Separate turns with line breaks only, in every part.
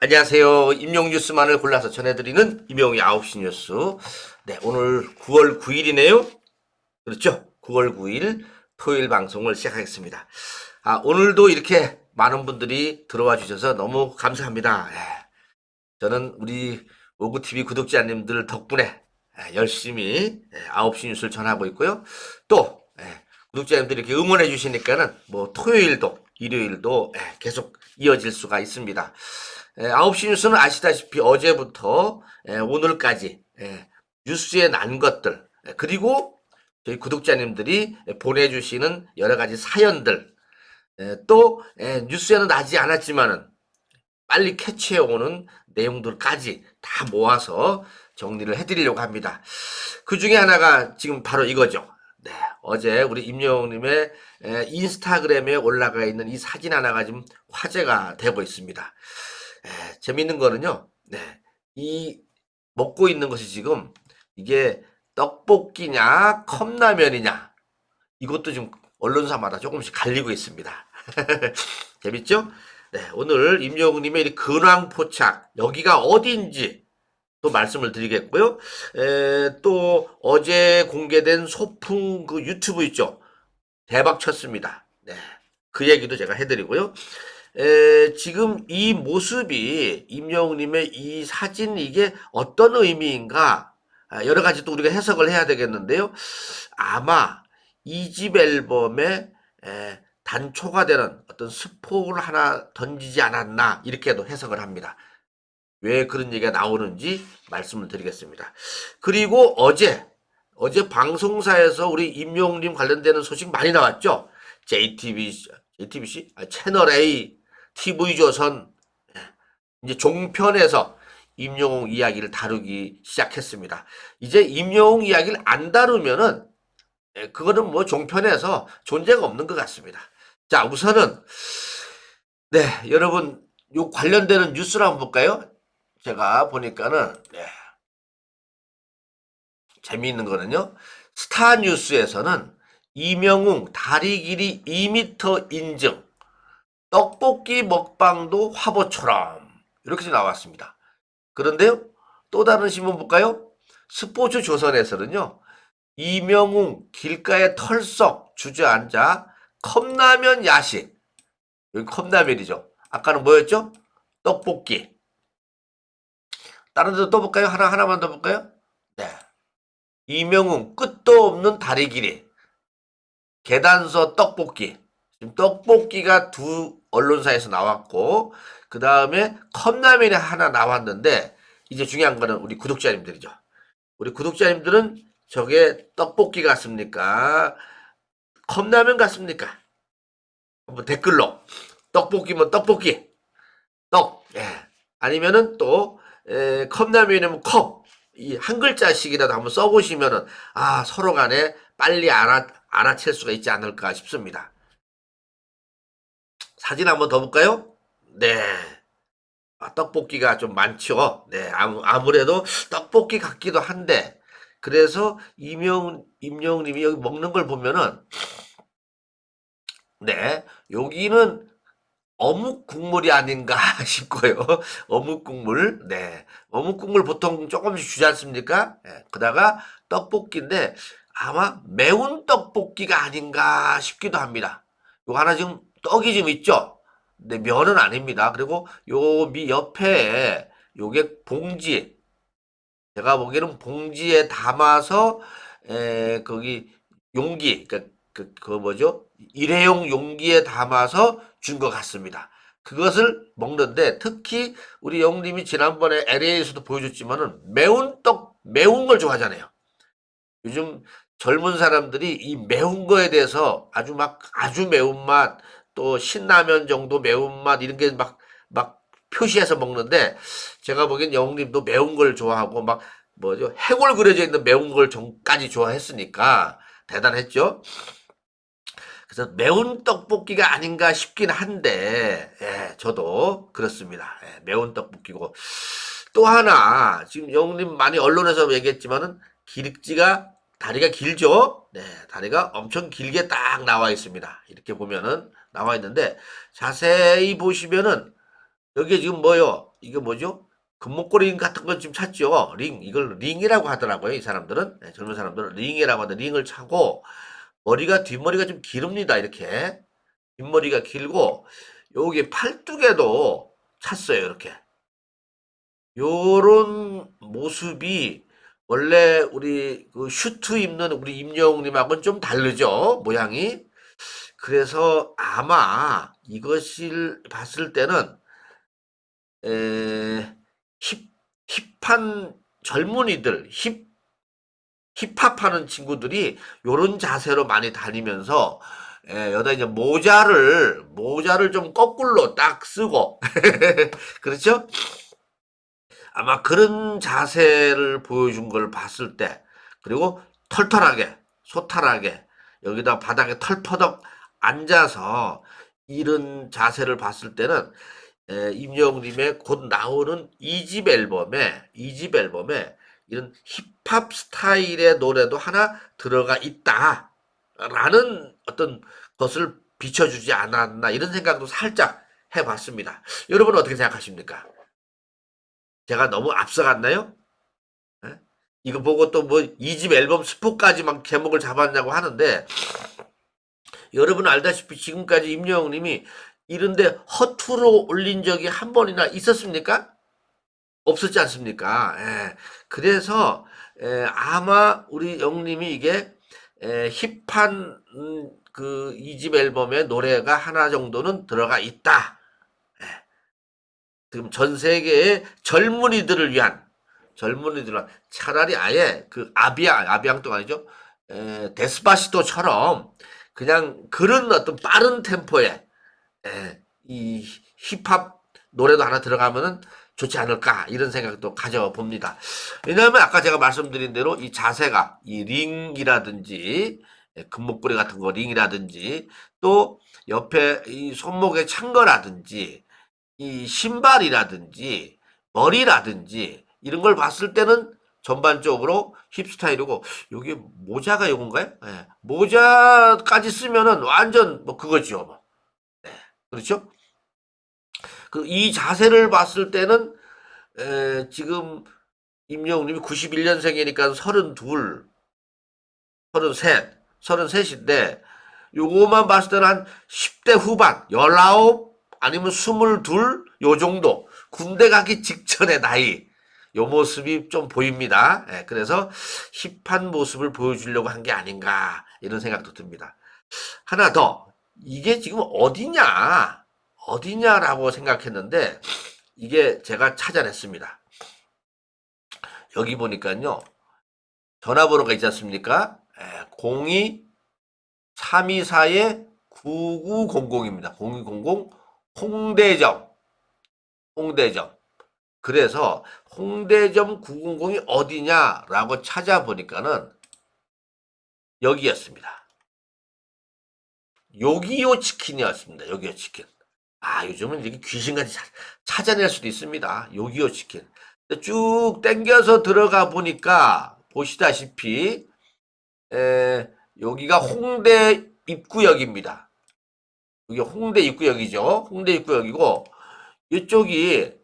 안녕하세요. 임용 뉴스만을 골라서 전해드리는 임용의 9시 뉴스. 네, 오늘 9월 9일이네요. 그렇죠? 9월 9일 토요일 방송을 시작하겠습니다. 오늘도 이렇게 많은 분들이 들어와 주셔서 너무 감사합니다. 저는 우리 오구TV 구독자님들 덕분에 열심히 9시 뉴스를 전하고 있고요. 또 구독자님들이 이렇게 응원해 주시니까는 뭐 토요일도 일요일도 계속 이어질 수가 있습니다. 9시 뉴스는 아시다시피 어제부터 오늘까지 뉴스에 난 것들 그리고 저희 구독자님들이 보내주시는 여러 가지 사연들 또 뉴스에는 나지 않았지만은 빨리 캐치해오는 내용들까지 다 모아서 정리를 해드리려고 합니다. 그 중에 하나가 지금 바로 이거죠. 네, 어제 우리 임영웅님의 인스타그램에 올라가 있는 이 사진 하나가 지금 화제가 되고 있습니다. 재밌는 거는요, 이 먹고 있는 것이 지금 이게 떡볶이냐 컵라면이냐 이것도 지금 언론사마다 조금씩 갈리고 있습니다. 재밌죠? 네, 오늘 임영웅님의 이 근황포착 여기가 어디인지 또 말씀을 드리겠고요. 또 어제 공개된 소풍 그 유튜브 있죠? 대박 쳤습니다. 네, 그 얘기도 제가 해드리고요. 지금 이 모습이 임영웅님의 이 사진 이게 어떤 의미인가 여러 가지 또 우리가 해석을 해야 되겠는데요. 아마 이 집 앨범에 단초가 되는 어떤 스포를 하나 던지지 않았나 이렇게도 해석을 합니다. 왜 그런 얘기가 나오는지 말씀을 드리겠습니다. 그리고 어제 방송사에서 우리 임영웅님 관련되는 소식 많이 나왔죠. JTBC, 채널 A, TV조선 이제 종편에서 임영웅 이야기를 다루기 시작했습니다. 이제 임영웅 이야기를 안 다루면은 그거는 뭐 종편에서 존재가 없는 것 같습니다. 자, 우선은 여러분 요 관련되는 뉴스를 한번 볼까요? 제가 보니까는 재미있는 거는요. 스타뉴스에서는 임영웅 다리 길이 2m 인증 떡볶이 먹방도 화보처럼 이렇게 나왔습니다. 그런데요. 또 다른 신문 볼까요? 스포츠 조선에서는요. 임영웅 길가에 털썩 주저앉아 컵라면 야식. 여기 컵라면이죠. 아까는 뭐였죠? 떡볶이. 다른 데도 또 볼까요? 하나만 더 볼까요? 네. 임영웅 끝도 없는 다리 길이. 계단서 떡볶이. 지금 떡볶이가 두 언론사에서 나왔고 그 다음에 컵라면이 하나 나왔는데 이제 중요한 거는 우리 구독자님들이죠. 우리 구독자님들은 저게 떡볶이 같습니까? 컵라면 같습니까? 한번 댓글로 떡볶이면 떡볶이 떡 아니면은 또 컵라면이면 컵 이 한 글자씩이라도 한번 써보시면은 서로 간에 빨리 알아챌 수가 있지 않을까 싶습니다. 사진 한번 더 볼까요? 네. 떡볶이가 좀 많죠. 네, 아무래도 떡볶이 같기도 한데, 그래서 임영웅님이 여기 먹는 걸 보면은, 여기는 어묵 국물이 아닌가 싶고요. 어묵 국물, 어묵 국물 보통 조금씩 주지 않습니까? 그다가 떡볶이인데, 아마 매운 떡볶이가 아닌가 싶기도 합니다. 요 하나 지금 떡이 좀 있죠? 근데 면은 아닙니다. 그리고 요 옆에 요게 봉지. 제가 보기에는 봉지에 담아서 거기 용기 그 뭐죠? 일회용 용기에 담아서 준 것 같습니다. 그것을 먹는데 특히 우리 영님이 지난번에 LA에서도 보여줬지만은 매운 걸 좋아하잖아요. 요즘 젊은 사람들이 이 매운 거에 대해서 아주 매운맛 또 신라면 정도 매운맛 이런 게 막 표시해서 먹는데 제가 보기엔 영웅님도 매운 걸 좋아하고 막 뭐죠 해골 그려져 있는 매운 걸 전까지 좋아했으니까 대단했죠. 그래서 매운 떡볶이가 아닌가 싶긴 한데 저도 그렇습니다. 매운 떡볶이고 또 하나 지금 영웅님 많이 언론에서 얘기했지만은 다리가 길죠? 네, 다리가 엄청 길게 딱 나와 있습니다. 이렇게 보면은 나와 있는데 자세히 보시면은 여기에 지금 뭐요? 이게 뭐죠? 금목걸이 같은 건 좀 찾죠. 링, 이걸 링이라고 하더라고요. 이 사람들은. 네, 젊은 사람들은 링이라고 하는데 링을 차고 머리가 뒷머리가 좀 기릅니다. 이렇게 뒷머리가 길고 여기 팔뚝에도 찼어요. 이렇게 요런 모습이 원래 우리 그 슈트 입는 우리 임영웅님하고는 좀 다르죠. 모양이. 그래서 아마 이것을 봤을 때는 에, 힙, 힙한 젊은이들, 힙합하는 친구들이 요런 자세로 많이 다니면서 여기다 이제 모자를 좀 거꾸로 딱 쓰고 그렇죠? 아마 그런 자세를 보여준 걸 봤을 때 그리고 털털하게 소탈하게 여기다 바닥에 털퍼덕 앉아서 이런 자세를 봤을 때는 임영웅님의 곧 나오는 이집 앨범에 이런 힙합 스타일의 노래도 하나 들어가 있다라는 어떤 것을 비춰주지 않았나 이런 생각도 살짝 해봤습니다. 여러분은 어떻게 생각하십니까? 제가 너무 앞서갔나요? 예? 이거 보고 또 뭐 이집 앨범 스포까지 막 제목을 잡았냐고 하는데 여러분 알다시피 지금까지 임영웅님이 이런데 허투루 올린 적이 한 번이나 있었습니까? 없었지 않습니까? 예. 그래서 아마 우리 영님이 이게 힙한 그 이집 앨범에 노래가 하나 정도는 들어가 있다. 예. 지금 전 세계의 젊은이들을 차라리 아예 그 아비앙도 아니죠. 데스파시토처럼 그냥 그런 어떤 빠른 템포의 이 힙합 노래도 하나 들어가면은 좋지 않을까 이런 생각도 가져봅니다. 왜냐하면 아까 제가 말씀드린 대로 이 자세가 이 링이라든지 금목걸이 같은 거 링이라든지 또 옆에 이 손목에 찬 거라든지 이 신발이라든지 머리라든지 이런 걸 봤을 때는 전반적으로 힙스타일이고 여기 모자가 요건가요? 예. 모자까지 쓰면은 완전 뭐 그거죠. 뭐. 네. 그렇죠? 그 이 자세를 봤을 때는 지금 임영웅님이 91년생이니까 32, 33, 33인데 요거만 봤을 때는 한 10대 후반, 19 아니면 22, 요 정도 군대 가기 직전의 나이 요 모습이 좀 보입니다. 그래서 힙한 모습을 보여주려고 한 게 아닌가 이런 생각도 듭니다. 하나 더 이게 지금 어디냐라고 생각했는데 이게 제가 찾아냈습니다. 여기 보니까요 전화번호가 있지 않습니까? 02-324-9900입니다. 0200 홍대점. 그래서 홍대점 900이 어디냐라고 찾아보니까는 여기였습니다. 요기요 치킨이었습니다. 요기요 치킨. 아, 요즘은 이렇게 귀신같이 찾아낼 수도 있습니다. 요기요 치킨. 쭉 땡겨서 들어가 보니까 보시다시피 여기가 홍대 입구역입니다. 여기 홍대 입구역이죠. 홍대 입구역이고 이쪽이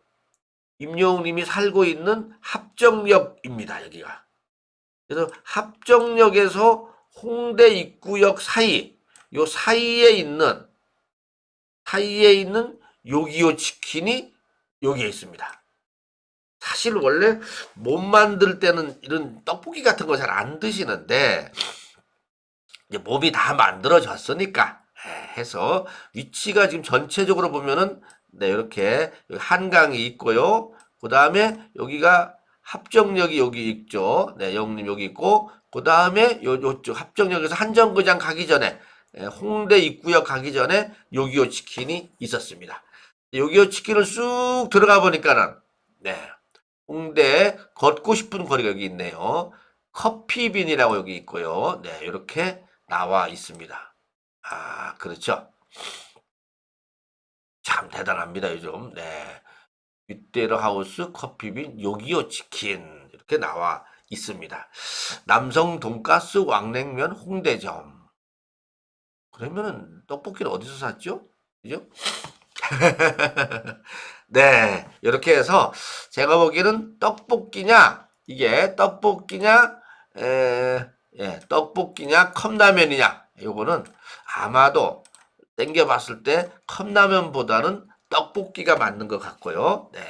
임영웅님이 살고 있는 합정역입니다. 여기가. 그래서 합정역에서 홍대 입구역 요 사이에 있는 요기요 치킨이 여기에 있습니다. 사실 원래 못 만들 때는 이런 떡볶이 같은 거 잘 안 드시는데 이제 몸이 다 만들어졌으니까 해서 위치가 지금 전체적으로 보면은 네, 이렇게 한강이 있고요. 그 다음에 여기가 합정역이 여기 있죠. 네, 영님 여기 있고 그 다음에 요쪽 합정역에서 한정거장 가기 전에 홍대 입구역 가기 전에 요기요 치킨이 있었습니다. 요기요 치킨을 쑥 들어가 보니까는 네, 홍대 걷고 싶은 거리가 여기 있네요. 커피빈이라고 여기 있고요. 네, 이렇게 나와 있습니다. 아, 그렇죠. 참 대단합니다, 요즘. 네. 윗대로 하우스 커피빈 요기요 치킨 이렇게 나와 있습니다. 남성 돈가스 왕냉면 홍대점. 그러면은 떡볶이를 어디서 샀죠? 그죠? 네, 이렇게 해서 제가 보기에는 떡볶이냐, 이게 떡볶이냐, 떡볶이냐, 컵라면이냐, 요거는 아마도 땡겨봤을 때 컵라면보다는 떡볶이가 맞는 것 같고요. 네,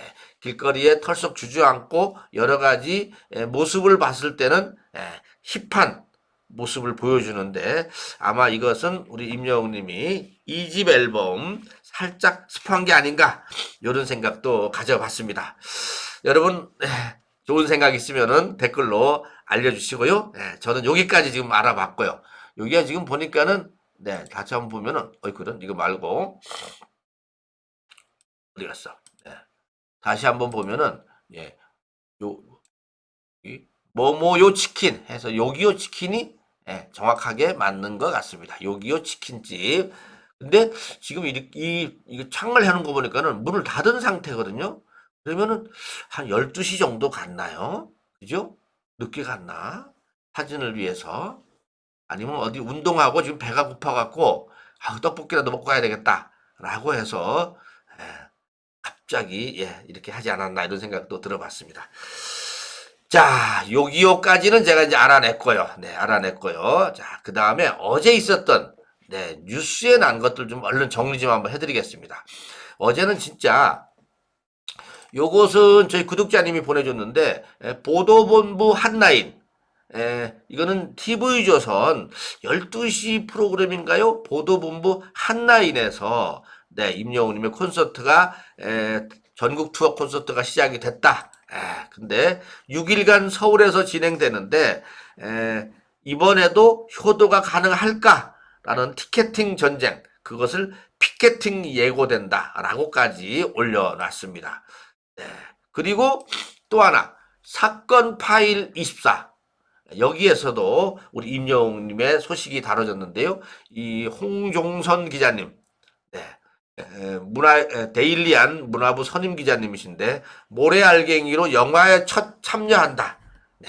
길거리에 털썩 주저앉고 여러 가지 모습을 봤을 때는 힙한 모습을 보여주는데 아마 이것은 우리 임영웅님이 2집 앨범 살짝 스포한 게 아닌가 이런 생각도 가져봤습니다. 여러분 좋은 생각 있으면은 댓글로 알려주시고요. 저는 여기까지 지금 알아봤고요. 여기가 지금 보니까는 다시 한번 보면은 어이구든 이거 말고 어디 갔어? 다시 한번 보면은 요 뭐요 치킨 해서 요기요 치킨이 정확하게 맞는 것 같습니다. 요기요 치킨집. 근데 지금 이 창을 해놓은 거 보니까는 문을 닫은 상태거든요. 그러면은 한 12시 정도 갔나요? 그죠? 늦게 갔나? 사진을 위해서. 아니면 어디 운동하고 지금 배가 고파갖고, 아, 떡볶이라도 먹고 가야 되겠다. 라고 해서, 예, 갑자기, 이렇게 하지 않았나, 이런 생각도 들어봤습니다. 자, 요기요까지는 제가 이제 알아냈고요. 네, 알아냈고요. 자, 그 다음에 어제 있었던, 뉴스에 난 것들 좀 얼른 정리 좀 한번 해드리겠습니다. 어제는 진짜, 요것은 저희 구독자님이 보내줬는데, 보도본부 한라인, 이거는 TV조선 12시 프로그램인가요? 보도본부 한라인에서, 임영웅님의 콘서트가, 전국 투어 콘서트가 시작이 됐다. 근데 6일간 서울에서 진행되는데 이번에도 효도가 가능할까라는 티켓팅 전쟁 그것을 피켓팅 예고된다라고까지 올려놨습니다. 그리고 또 하나 사건 파일 24 여기에서도 우리 임영웅님의 소식이 다뤄졌는데요. 이 홍종선 기자님 데일리안 문화부 선임 기자님이신데 모래알갱이로 영화에 첫 참여한다. 네,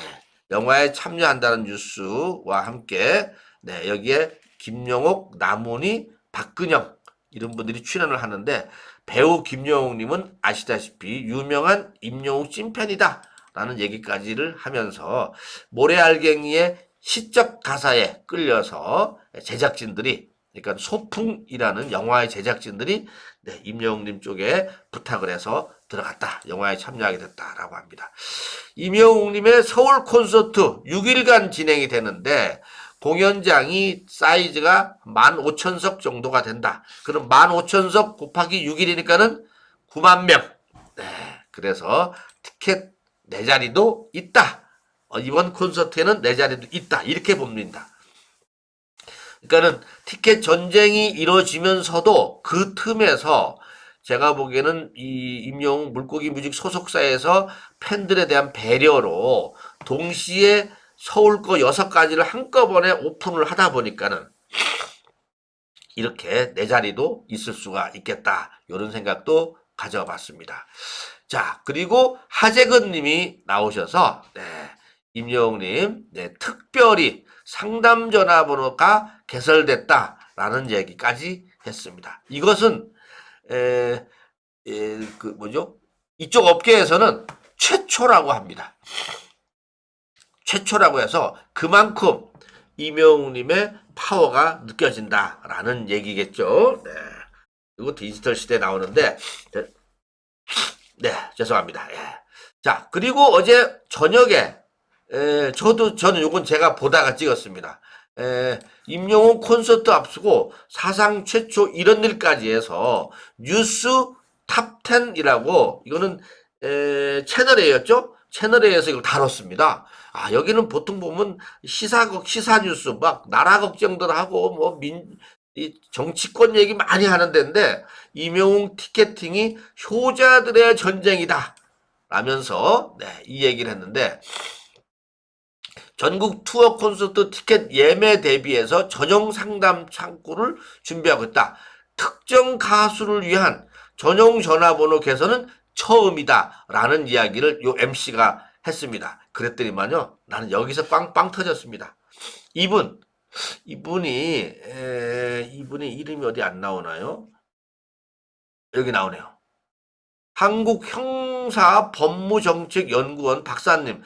영화에 참여한다는 뉴스와 함께 여기에 김영옥, 남훈이, 박근영 이런 분들이 출연을 하는데 배우 김영옥님은 아시다시피 유명한 임영웅 찐팬이다. 라는 얘기까지를 하면서 모래알갱이의 시적 가사에 끌려서 제작진들이 그러니까 소풍이라는 영화의 제작진들이 임영웅님 쪽에 부탁을 해서 들어갔다. 영화에 참여하게 됐다라고 합니다. 임영웅님의 서울 콘서트 6일간 진행이 되는데 공연장이 사이즈가 15,000석 정도가 된다. 그럼 15,000석 곱하기 6일이니까는 9만 명. 그래서 티켓 내 자리도 있다. 이번 콘서트에는 내 자리도 있다. 이렇게 봅니다. 그러니까는 티켓 전쟁이 이루어지면서도 그 틈에서 제가 보기에는 이 임영웅 물고기 뮤직 소속사에서 팬들에 대한 배려로 동시에 서울 거 6가지를 한꺼번에 오픈을 하다 보니까는 이렇게 내 자리도 있을 수가 있겠다. 이런 생각도 가져봤습니다. 자, 그리고 하재근 님이 나오셔서 임영웅님 특별히 상담 전화번호가 개설됐다라는 얘기까지 했습니다. 이것은 그 뭐죠? 이쪽 업계에서는 최초라고 합니다. 최초라고 해서 그만큼 임영웅님의 파워가 느껴진다라는 얘기겠죠. 그리고 디지털 시대에 나오는데 죄송합니다. 자, 그리고 어제 저녁에 저는 요건 제가 보다가 찍었습니다. 임영웅 콘서트 앞두고 사상 최초 이런 일까지 해서 뉴스 탑10이라고 이거는 채널A였죠? 채널A에서 이걸 다뤘습니다. 아, 여기는 보통 보면 시사 뉴스 막 나라 걱정들 하고 뭐 이 정치권 얘기 많이 하는 데인데 임영웅 티켓팅이 효자들의 전쟁이다 라면서 이 얘기를 했는데 전국 투어 콘서트 티켓 예매 대비해서 전용 상담 창구를 준비하고 있다. 특정 가수를 위한 전용 전화번호 개선은 처음이다. 라는 이야기를 요 MC가 했습니다. 그랬더니만요. 나는 여기서 빵빵 터졌습니다. 이분이 이름이 어디 안 나오나요? 여기 나오네요. 한국형사법무정책연구원 박사님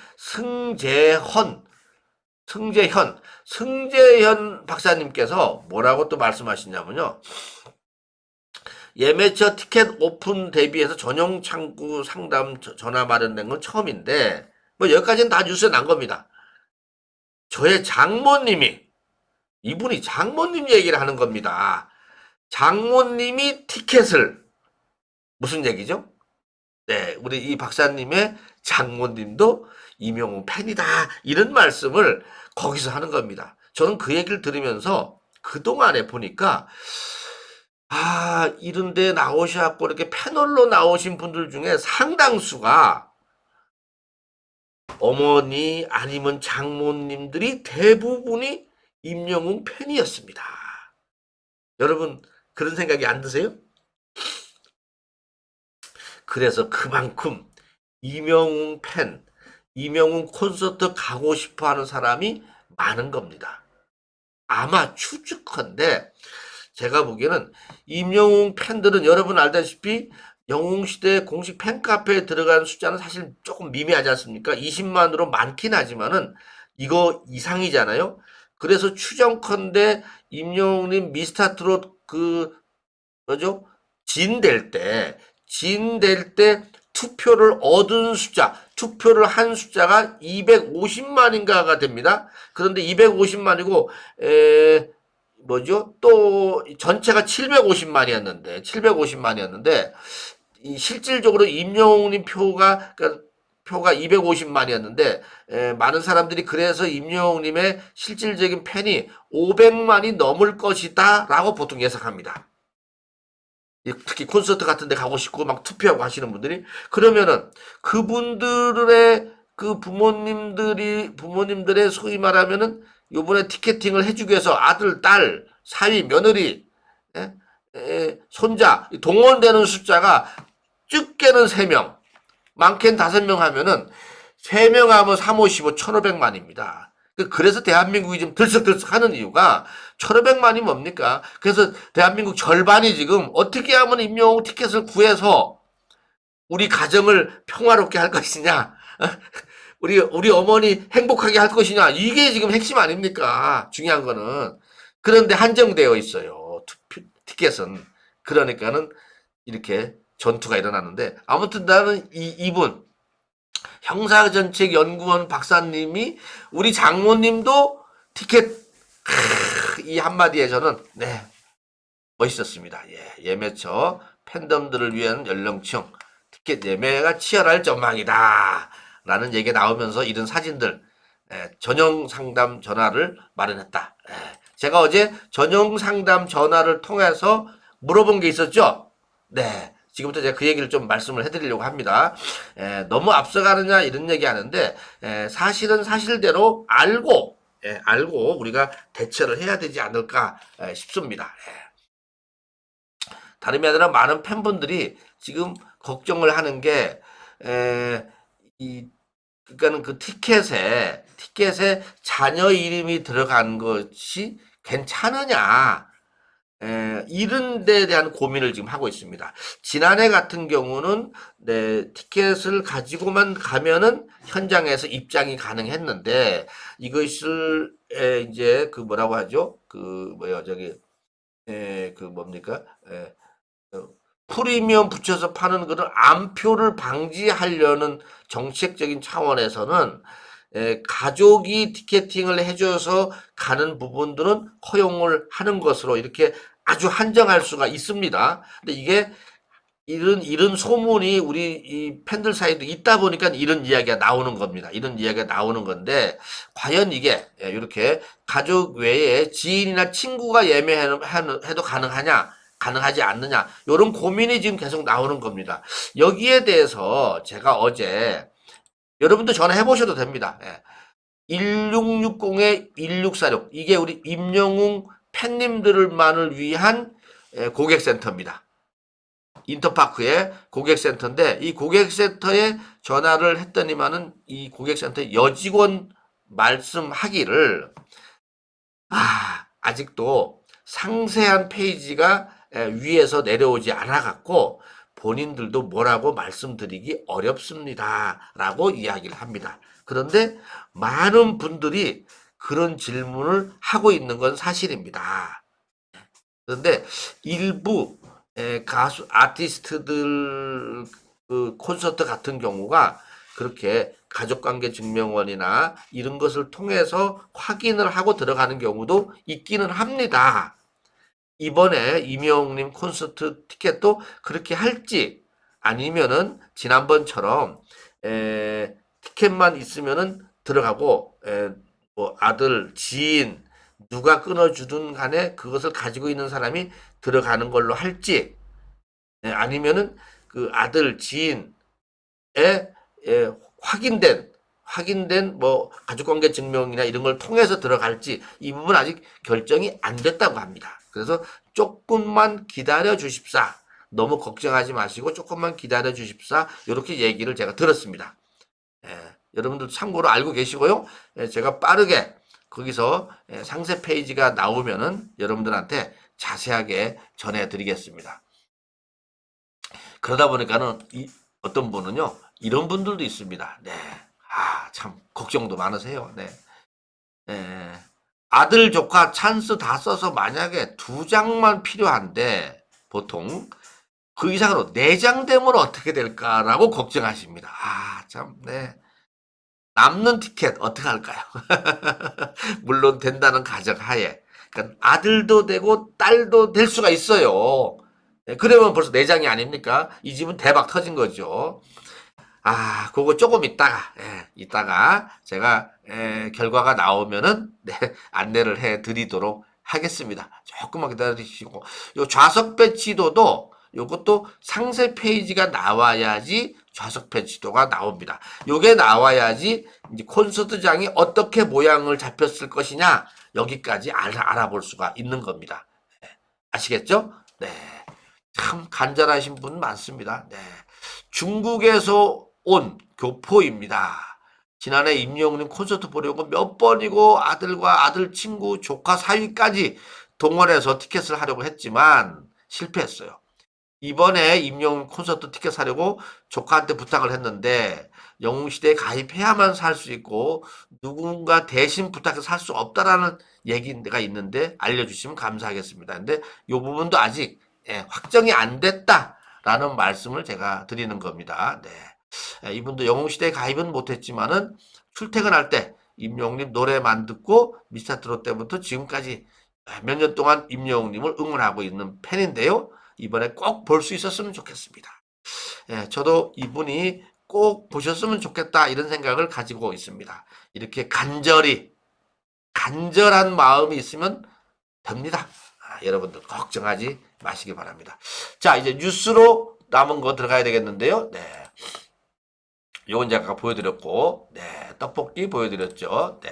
승재현 박사님께서 뭐라고 또 말씀하시냐면요. 예매처 티켓 오픈 대비해서 전용 창구 상담 전화 마련된 건 처음인데 뭐 여기까지는 다 뉴스에 난 겁니다. 저의 장모님이 이분이 장모님 얘기를 하는 겁니다. 장모님이 티켓을 무슨 얘기죠? 네, 우리 이 박사님의 장모님도 이명웅 팬이다 이런 말씀을 거기서 하는 겁니다. 저는 그 얘기를 들으면서 그동안에 보니까 이런 데 나오셔갖고 이렇게 패널로 나오신 분들 중에 상당수가 어머니 아니면 장모님들이 대부분이 임영웅 팬이었습니다. 여러분 그런 생각이 안 드세요? 그래서 그만큼 임영웅 팬, 임영웅 콘서트 가고 싶어 하는 사람이 많은 겁니다. 아마 추측컨대 제가 보기에는 임영웅 팬들은 여러분 알다시피 영웅시대 공식 팬카페에 들어간 숫자는 사실 조금 미미하지 않습니까? 20만으로 많긴 하지만은 이거 이상이잖아요. 그래서 추정컨대 임영웅님 미스터트롯 뭐죠? 진될 때 투표를 얻은 숫자, 투표를 한 숫자가 250만인가가 됩니다. 그런데 250만이고 뭐죠? 또 전체가 750만이었는데 실질적으로 임영웅님 표가 250만이었는데 많은 사람들이 그래서 임영웅님의 실질적인 팬이 500만이 넘을 것이다 라고 보통 예상합니다. 특히 콘서트 같은 데 가고 싶고 막 투표하고 하시는 분들이 그러면은 그분들의 그 부모님들의 소위 말하면은 요번에 티켓팅을 해주기 위해서 아들, 딸, 사위, 며느리, 손자 동원되는 숫자가 적게는 3명, 많게는 5명 하면은 3명 하면 3, 5, 15, 1,500만입니다. 그래서 대한민국이 좀 들썩들썩 하는 이유가 1,500만이 뭡니까? 그래서 대한민국 절반이 지금 어떻게 하면 임영웅 티켓을 구해서 우리 가정을 평화롭게 할 것이냐, 우리 어머니 행복하게 할 것이냐, 이게 지금 핵심 아닙니까? 중요한 거는. 그런데 한정되어 있어요. 티켓은. 그러니까는 이렇게 전투가 일어나는데, 아무튼 나는 이분, 형사정책연구원 박사님이 우리 장모님도 티켓, 이 한마디에 저는, 네, 멋있었습니다. 예매처 팬덤들을 위한 연령층, 티켓 예매가 치열할 전망이다. 라는 얘기가 나오면서 이런 사진들, 전용 상담 전화를 마련했다. 제가 어제 전용 상담 전화를 통해서 물어본 게 있었죠? 네. 지금부터 제가 그 얘기를 좀 말씀을 해드리려고 합니다. 너무 앞서가느냐 이런 얘기 하는데, 사실은 사실대로 알고 우리가 대처를 해야 되지 않을까 싶습니다. 다름이 아니라 많은 팬분들이 지금 걱정을 하는 게, 그러니까는 그 티켓에 자녀 이름이 들어간 것이 괜찮으냐, 이런 데에 대한 고민을 지금 하고 있습니다. 지난해 같은 경우는 티켓을 가지고만 가면은 현장에서 입장이 가능했는데 이것을 이제 그 뭐라고 하죠? 뭡니까? 프리미엄 붙여서 파는 그런 암표를 방지하려는 정책적인 차원에서는 가족이 티켓팅을 해줘서 가는 부분들은 허용을 하는 것으로 이렇게 아주 한정할 수가 있습니다. 근데 이게 이런 소문이 우리 이 팬들 사이도 있다 보니까 이런 이야기가 나오는 겁니다. 이런 이야기가 나오는 건데 과연 이게 이렇게 가족 외에 지인이나 친구가 예매해도 가능하지 않느냐 이런 고민이 지금 계속 나오는 겁니다. 여기에 대해서 제가 어제 여러분도 전화해 보셔도 됩니다. 1660-1646 이게 우리 임영웅 팬님들만을 위한 고객센터입니다. 인터파크의 고객센터인데 이 고객센터에 전화를 했더니만은 이 고객센터 여직원 말씀하기를 아직도 상세한 페이지가 위에서 내려오지 않아 갖고 본인들도 뭐라고 말씀드리기 어렵습니다. 라고 이야기를 합니다. 그런데 많은 분들이 그런 질문을 하고 있는 건 사실입니다. 그런데 일부 가수 아티스트들 그 콘서트 같은 경우가 그렇게 가족관계 증명원이나 이런 것을 통해서 확인을 하고 들어가는 경우도 있기는 합니다. 이번에 이명웅님 콘서트 티켓도 그렇게 할지 아니면은 지난번처럼 티켓만 있으면은 들어가고 뭐 아들, 지인 누가 끊어주든 간에 그것을 가지고 있는 사람이 들어가는 걸로 할지 아니면은 그 아들, 지인의 확인된 뭐 가족관계 증명이나 이런 걸 통해서 들어갈지 이 부분 아직 결정이 안 됐다고 합니다. 그래서 조금만 기다려 주십사. 너무 걱정하지 마시고 조금만 기다려 주십사. 이렇게 얘기를 제가 들었습니다. 여러분들 참고로 알고 계시고요. 제가 빠르게 거기서 상세 페이지가 나오면은 여러분들한테 자세하게 전해드리겠습니다. 그러다 보니까는 어떤 분은요, 이런 분들도 있습니다. 네. 참, 걱정도 많으세요. 네. 아들, 조카 찬스 다 써서 만약에 2장만 필요한데, 보통, 그 이상으로 4장 되면 어떻게 될까라고 걱정하십니다. 참, 네. 남는 티켓 어떻게 할까요? 물론 된다는 가정하에. 그러니까 아들도 되고 딸도 될 수가 있어요. 그러면 벌써 4장이 아닙니까? 이 집은 대박 터진 거죠. 그거 조금 이따가 제가 결과가 나오면은 안내를 해 드리도록 하겠습니다. 조금만 기다려 주시고 요 좌석 배치도도 요것도 상세 페이지가 나와야지 좌석 배치도가 나옵니다. 요게 나와야지 이제 콘서트장이 어떻게 모양을 잡혔을 것이냐 여기까지 알아볼 수가 있는 겁니다. 아시겠죠? 네. 참 간절하신 분 많습니다. 네. 중국에서 온 교포입니다. 지난해 임영웅님 콘서트 보려고 몇 번이고 아들과 아들 친구 조카 사위까지 동원해서 티켓을 하려고 했지만 실패했어요. 이번에 임영웅 콘서트 티켓 사려고 조카한테 부탁을 했는데 영웅시대에 가입해야만 살 수 있고 누군가 대신 부탁해서 살 수 없다라는 얘기가 있는데 알려주시면 감사하겠습니다. 근데 이 부분도 아직 확정이 안 됐다라는 말씀을 제가 드리는 겁니다. 네. 이분도 영웅시대에 가입은 못했지만은 출퇴근할 때 임영웅님 노래만 듣고 미스터트롯 때부터 지금까지 몇 년 동안 임영웅님을 응원하고 있는 팬인데요. 이번에 꼭 볼 수 있었으면 좋겠습니다. 저도 이분이 꼭 보셨으면 좋겠다 이런 생각을 가지고 있습니다. 이렇게 간절한 마음이 있으면 됩니다. 여러분들 걱정하지 마시기 바랍니다. 자, 이제 뉴스로 남은 거 들어가야 되겠는데요. 네. 요건 제가 보여드렸고, 네. 떡볶이 보여드렸죠. 네.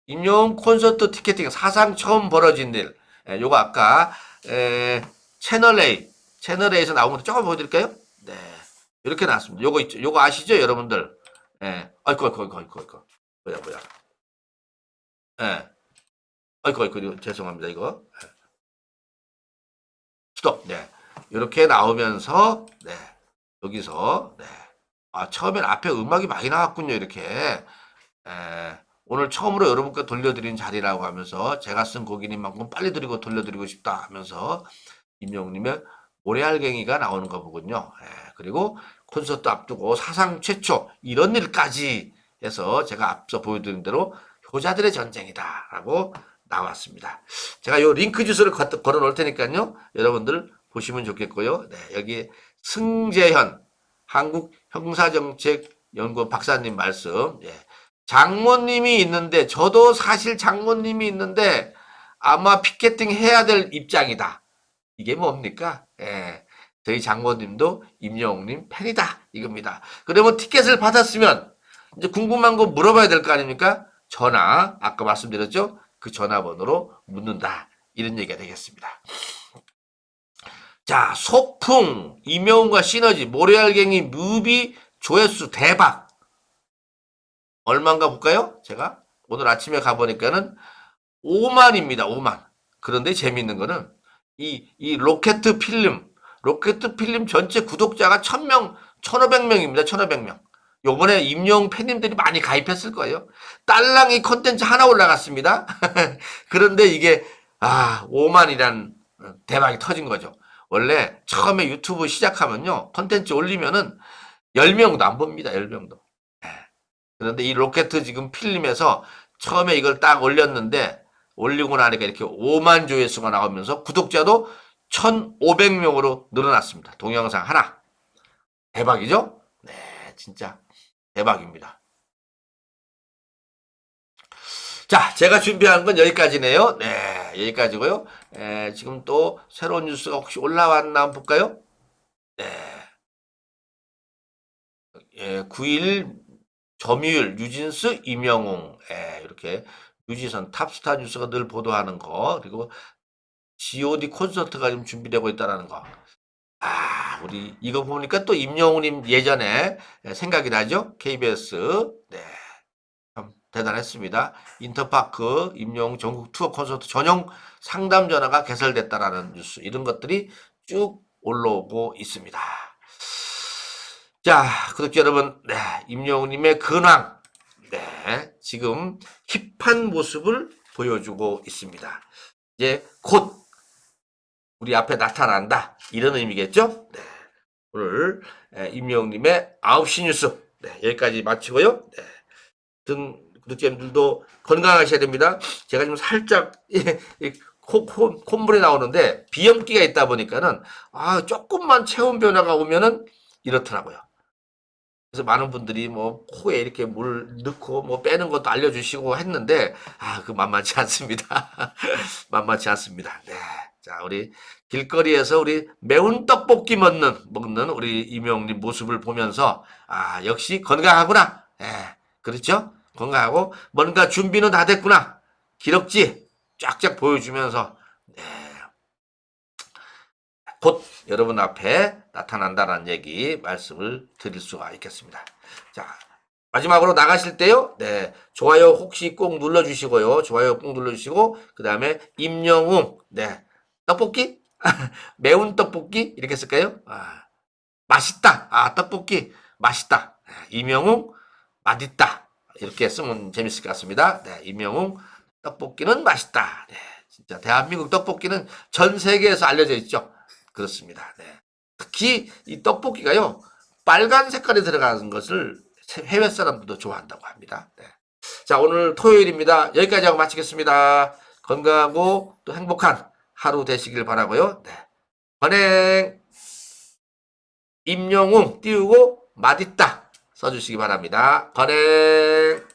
임영웅 콘서트 티켓팅 사상 처음 벌어진 일. 요거 아까, 채널A에서 나온 것도 조금 보여드릴까요? 네. 이렇게 나왔습니다. 요거 있죠. 요거 아시죠, 여러분들? 아이고. 뭐야. 아이고, 죄송합니다, 이거. 스톱. 네. 이렇게 나오면서, 네. 여기서, 네. 처음엔 앞에 음악이 많이 나왔군요, 이렇게. 오늘 처음으로 여러분께 돌려드린 자리라고 하면서 제가 쓴 곡이인 만큼 빨리 돌려드리고 싶다 하면서 임영웅님의 모래알갱이가 나오는 거 보군요. 그리고 콘서트 앞두고 사상 최초 이런 일까지 해서 제가 앞서 보여드린 대로 효자들의 전쟁이다 라고 나왔습니다. 제가 요 링크 주소를 걸어 놓을 테니까요. 여러분들 보시면 좋겠고요. 네, 여기 승재현 한국형사정책연구원 박사님 말씀. 장모님이 있는데 저도 사실 장모님이 있는데 아마 피켓팅 해야 될 입장이다. 이게 뭡니까? 저희 장모님도 임영웅님 팬이다 이겁니다. 그러면 티켓을 받았으면 이제 궁금한 거 물어봐야 될 거 아닙니까? 전화 아까 말씀드렸죠? 그 전화번호로 묻는다 이런 얘기가 되겠습니다. 자, 소풍 임영웅과 시너지 모래알갱이 뮤비 조회수 대박 얼마인가 볼까요? 제가 오늘 아침에 가보니까는 5만입니다. 5만. 그런데 재밌는 거는 이 로켓 필름 로켓 필름 전체 구독자가 1000명, 1500명입니다. 1500명. 요번에 임영웅 팬님들이 많이 가입했을 거예요. 딸랑이 컨텐츠 하나 올라갔습니다. 그런데 이게 5만이란 대박이 터진 거죠. 원래 처음에 유튜브 시작하면요. 컨텐츠 올리면은 10명도 안 봅니다. 10명도. 그런데 이 로켓 지금 필름에서 처음에 이걸 딱 올렸는데 올리고 나니까 이렇게 5만 조회수가 나오면서 구독자도 1500명으로 늘어났습니다. 동영상 하나. 대박이죠? 네, 진짜 대박입니다. 자, 제가 준비한 건 여기까지네요. 네, 여기까지고요. 지금 또 새로운 뉴스가 혹시 올라왔나 한번 볼까요? 네. 9일 점유율 유진스 임영웅 이렇게 유지선 탑스타 뉴스가 늘 보도하는 거 그리고 G.O.D 콘서트가 지금 준비되고 있다는 거. 우리 이거 보니까 또 임영웅님 예전에 생각이 나죠? KBS. 네. 참 대단했습니다. 인터파크 임영웅 전국 투어 콘서트 전용 상담 전화가 개설됐다라는 뉴스 이런 것들이 쭉 올라오고 있습니다. 자, 구독자 여러분, 네, 임영웅님의 근황, 네, 지금 힙한 모습을 보여주고 있습니다. 이제 곧 우리 앞에 나타난다 이런 의미겠죠? 네, 오늘 임영웅님의 9시 뉴스 네, 여기까지 마치고요. 네, 구독자님들도 건강하셔야 됩니다. 제가 지금 살짝 콧물이 나오는데 비염기가 있다 보니까는 조금만 체온 변화가 오면은 이렇더라고요. 그래서 많은 분들이 뭐 코에 이렇게 물 넣고 뭐 빼는 것도 알려주시고 했는데 그 만만치 않습니다. 만만치 않습니다. 네, 자 우리 길거리에서 우리 매운 떡볶이 먹는 우리 임영웅님 모습을 보면서 역시 건강하구나. 그렇죠? 건강하고 뭔가 준비는 다 됐구나. 기럭지 쫙쫙 보여주면서 곧 여러분 앞에 나타난다는 얘기 말씀을 드릴 수가 있겠습니다. 자, 마지막으로 나가실 때요. 네, 좋아요 혹시 꼭 눌러주시고요. 좋아요 꼭 눌러주시고 그 다음에 임영웅 네, 떡볶이? 매운 떡볶이? 이렇게 쓸까요? 맛있다. 떡볶이 맛있다. 임영웅 맛있다. 이렇게 쓰면 재밌을 것 같습니다. 네, 임영웅 떡볶이는 맛있다. 네, 진짜 대한민국 떡볶이는 전 세계에서 알려져 있죠. 그렇습니다. 네. 특히 이 떡볶이가요. 빨간 색깔이 들어가는 것을 해외 사람들도 좋아한다고 합니다. 네. 자, 오늘 토요일입니다. 여기까지 하고 마치겠습니다. 건강하고 또 행복한 하루 되시길 바라고요. 네. 건행 임영웅 띄우고 맛있다 써주시기 바랍니다. 건행